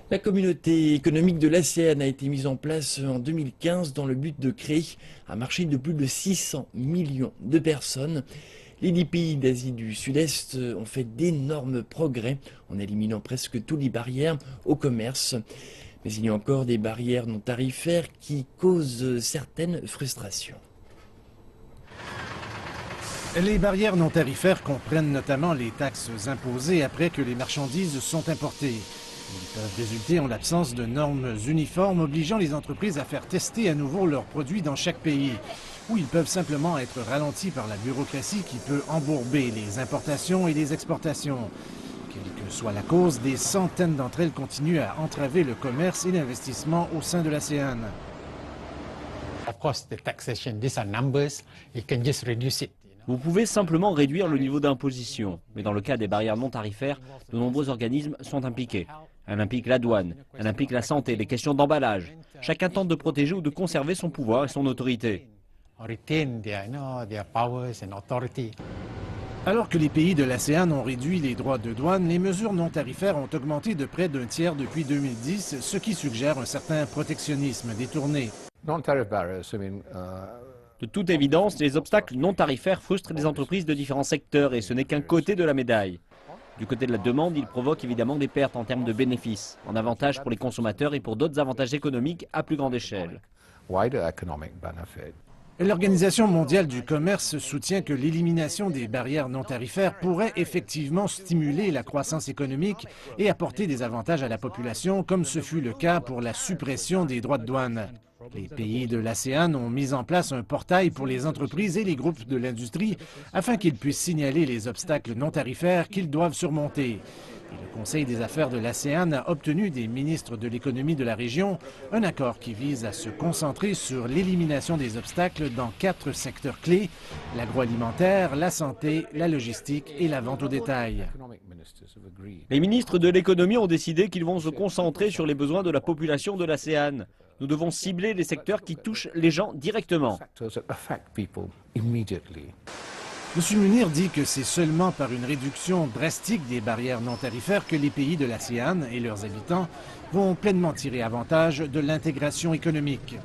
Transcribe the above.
La communauté économique de l'ASEAN a été mise en place en 2015 dans le but de créer un marché de plus de 600 millions de personnes. Les 10 pays d'Asie du Sud-Est ont fait d'énormes progrès en éliminant presque toutes les barrières au commerce. Mais il y a encore des barrières non tarifaires qui causent certaines frustrations. Les barrières non tarifaires comprennent notamment les taxes imposées après que les marchandises sont importées. Ils peuvent résulter en l'absence de normes uniformes obligeant les entreprises à faire tester à nouveau leurs produits dans chaque pays, ou ils peuvent simplement être ralentis par la bureaucratie qui peut embourber les importations et les exportations. Quelle que soit la cause, des centaines d'entre elles continuent à entraver le commerce et l'investissement au sein de l'ASEAN. Vous pouvez simplement réduire le niveau d'imposition, mais dans le cas des barrières non tarifaires, de nombreux organismes sont impliqués. Elle implique la douane, elle implique la santé, les questions d'emballage. Chacun tente de protéger ou de conserver son pouvoir et son autorité. Alors que les pays de l'ASEAN ont réduit les droits de douane, les mesures non tarifaires ont augmenté de près d'un tiers depuis 2010, ce qui suggère un certain protectionnisme détourné. De toute évidence, les obstacles non tarifaires frustrent les entreprises de différents secteurs et ce n'est qu'un côté de la médaille. Du côté de la demande, ils provoquent évidemment des pertes en termes de bénéfices, en avantages pour les consommateurs et pour d'autres avantages économiques à plus grande échelle. L'Organisation mondiale du commerce soutient que l'élimination des barrières non tarifaires pourrait effectivement stimuler la croissance économique et apporter des avantages à la population, comme ce fut le cas pour la suppression des droits de douane. Les pays de l'ASEAN ont mis en place un portail pour les entreprises et les groupes de l'industrie afin qu'ils puissent signaler les obstacles non tarifaires qu'ils doivent surmonter. Et le Conseil des affaires de l'ASEAN a obtenu des ministres de l'économie de la région un accord qui vise à se concentrer sur l'élimination des obstacles dans 4 secteurs clés: l'agroalimentaire, la santé, la logistique et la vente au détail. Les ministres de l'économie ont décidé qu'ils vont se concentrer sur les besoins de la population de l'ASEAN. Nous devons cibler les secteurs qui touchent les gens directement. M. Munir dit que c'est seulement par une réduction drastique des barrières non tarifaires que les pays de l'ASEAN et leurs habitants vont pleinement tirer avantage de l'intégration économique.